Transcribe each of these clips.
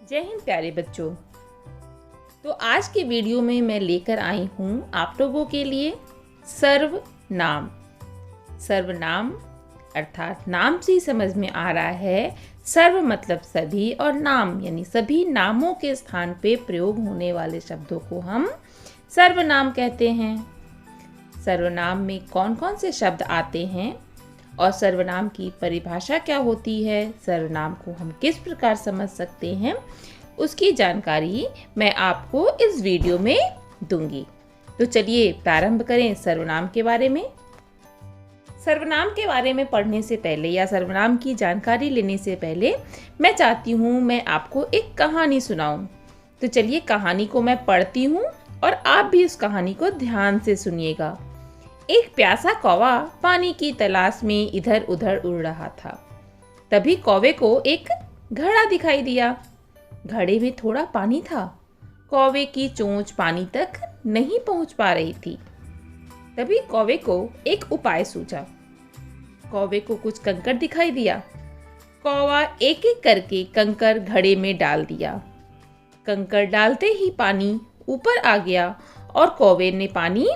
जय हिंद प्यारे बच्चों। तो आज के वीडियो में मैं लेकर आई हूँ आप लोगों के लिए सर्वनाम। सर्वनाम अर्थात नाम से ही समझ में आ रहा है, सर्व मतलब सभी और नाम यानी सभी नामों के स्थान पे प्रयोग होने वाले शब्दों को हम सर्वनाम कहते हैं। सर्वनाम में कौन कौन से शब्द आते हैं और सर्वनाम की परिभाषा क्या होती है, सर्वनाम को हम किस प्रकार समझ सकते हैं, उसकी जानकारी मैं आपको इस वीडियो में दूंगी। तो चलिए प्रारंभ करें सर्वनाम के बारे में। सर्वनाम के बारे में पढ़ने से पहले या सर्वनाम की जानकारी लेने से पहले मैं चाहती हूँ मैं आपको एक कहानी सुनाऊं। तो चलिए कहानी को मैं पढ़ती हूँ और आप भी उस कहानी को ध्यान से सुनिएगा। एक प्यासा कौवा पानी की तलाश में इधर उधर उड़ रहा था। तभी कौवे को एक घड़ा दिखाई दिया। घड़े में थोड़ा पानी था। कौवे की चोंच पानी तक नहीं पहुंच पा रही थी। तभी कौवे को एक उपाय सूझा। कौवे को कुछ कंकड़ दिखाई दिया। कौवा एक एक करके कंकड़ घड़े में डाल दिया। कंकड़ डालते ही पानी ऊपर आ गया और कौवे ने पानी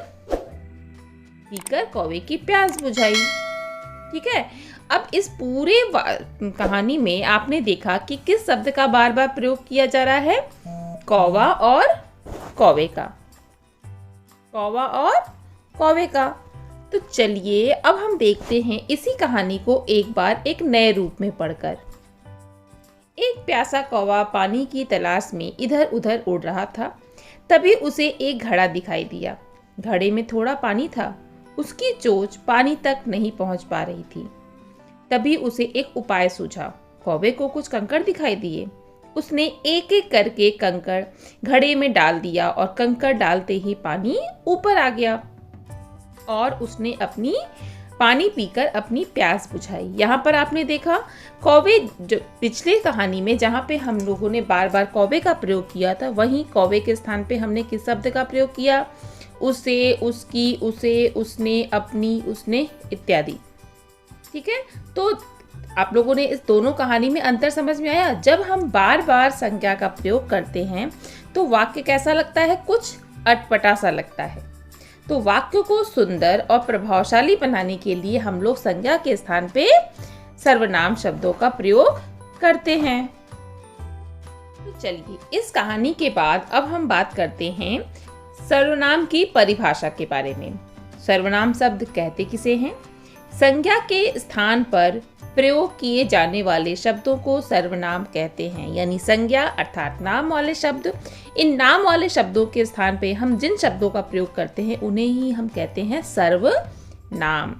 पीकर कौवे की प्यास बुझाई। ठीक है, अब इस पूरे कहानी में आपने देखा कि किस शब्द का बार बार प्रयोग किया जा रहा है, कौवा और कौवे का। कौवा और कौवे का। तो चलिए अब हम देखते हैं इसी कहानी को एक बार एक नए रूप में पढ़कर। एक प्यासा कौवा पानी की तलाश में इधर उधर उड़ रहा था। तभी उसे एक घड़ा दिखाई दिया। घड़े में थोड़ा पानी था। उसकी चोंच पानी तक नहीं पहुंच पा रही थी। तभी उसे एक उपाय सूझा। कौवे को कुछ कंकड़ दिखाई दिए। उसने एक एक करके कंकड़ घड़े में डाल दिया और कंकड़ डालते ही पानी ऊपर आ गया और उसने अपनी पानी पीकर अपनी प्यास बुझाई। यहाँ पर आपने देखा कौवे, जो पिछले कहानी में जहाँ पे हम लोगों ने बार बार कौवे का प्रयोग किया था, वहीं कौवे के स्थान पे हमने किस शब्द का प्रयोग किया, उसे, उसकी, उसे, उसने, अपनी, उसने इत्यादि। ठीक है, तो आप लोगों ने इस दोनों कहानी में अंतर समझ में आया। जब हम बार बार संज्ञा का प्रयोग करते हैं तो वाक्य कैसा लगता है, कुछ अटपटा सा लगता है। तो वाक्य को सुंदर और प्रभावशाली बनाने के लिए हम लोग संज्ञा के स्थान पे सर्वनाम शब्दों का प्रयोग करते हैं। तो चलिए इस कहानी के बाद अब हम बात करते हैं सर्वनाम की परिभाषा के बारे में। सर्वनाम शब्द कहते किसे हैं? संज्ञा के स्थान पर प्रयोग किए जाने वाले शब्दों को सर्वनाम कहते हैं। यानी संज्ञा अर्थात नाम वाले शब्द, इन नाम वाले शब्दों के स्थान पे हम जिन शब्दों का प्रयोग करते हैं उन्हें ही हम कहते हैं सर्वनाम।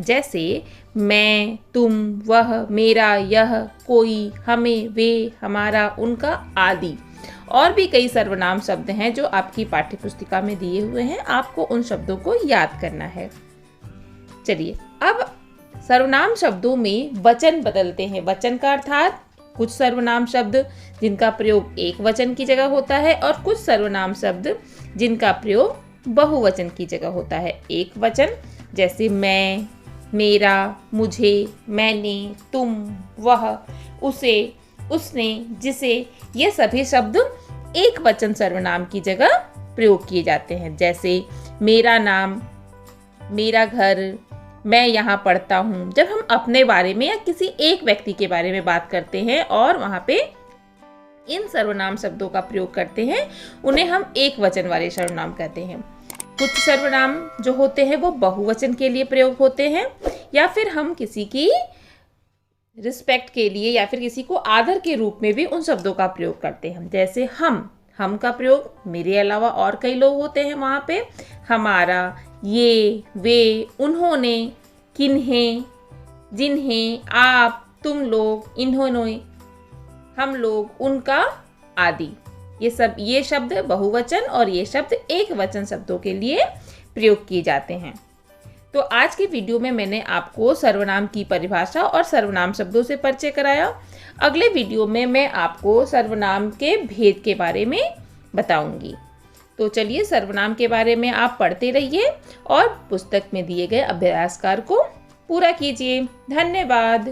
जैसे मैं, तुम, वह, मेरा, यह, कोई, हमें, वे, हमारा, उनका आदि। और भी कई सर्वनाम शब्द हैं जो आपकी पाठ्यपुस्तिका में दिए हुए हैं, आपको उन शब्दों को याद करना है। चलिए अब सर्वनाम शब्दों में वचन बदलते हैं। वचन का अर्थात कुछ सर्वनाम शब्द जिनका प्रयोग एक वचन की जगह होता है और कुछ सर्वनाम शब्द जिनका प्रयोग बहुवचन की जगह होता है। एक वचन जैसे मैं, मेरा, मुझे, मैंने, तुम, वह, उसे, उसने, जिसे, ये सभी शब्द एक वचन सर्वनाम की जगह प्रयोग किए जाते हैं। जैसे मेरा नाम, मेरा घर, मैं यहाँ पढ़ता हूँ। जब हम अपने बारे में या किसी एक व्यक्ति के बारे में बात करते हैं और वहाँ पे इन सर्वनाम शब्दों का प्रयोग करते हैं, उन्हें हम एक वचन वाले सर्वनाम कहते हैं। कुछ सर्वनाम जो होते हैं वो बहुवचन के लिए प्रयोग होते हैं, या फिर हम किसी की रिस्पेक्ट के लिए या फिर किसी को आदर के रूप में भी उन शब्दों का प्रयोग करते हैं। जैसे हम का प्रयोग मेरे अलावा और कई लोग होते हैं वहाँ पे हमारा, ये, वे, उन्होंने, किन्हें, जिन्हें, आप, तुम लोग, इन्होंने, हम लोग, उनका आदि। ये शब्द बहुवचन और ये शब्द एक वचन शब्दों के लिए प्रयोग किए जाते हैं। तो आज के वीडियो में मैंने आपको सर्वनाम की परिभाषा और सर्वनाम शब्दों से परिचय कराया। अगले वीडियो में मैं आपको सर्वनाम के भेद के बारे में बताऊंगी। तो चलिए सर्वनाम के बारे में आप पढ़ते रहिए और पुस्तक में दिए गए अभ्यास कार्य को पूरा कीजिए। धन्यवाद।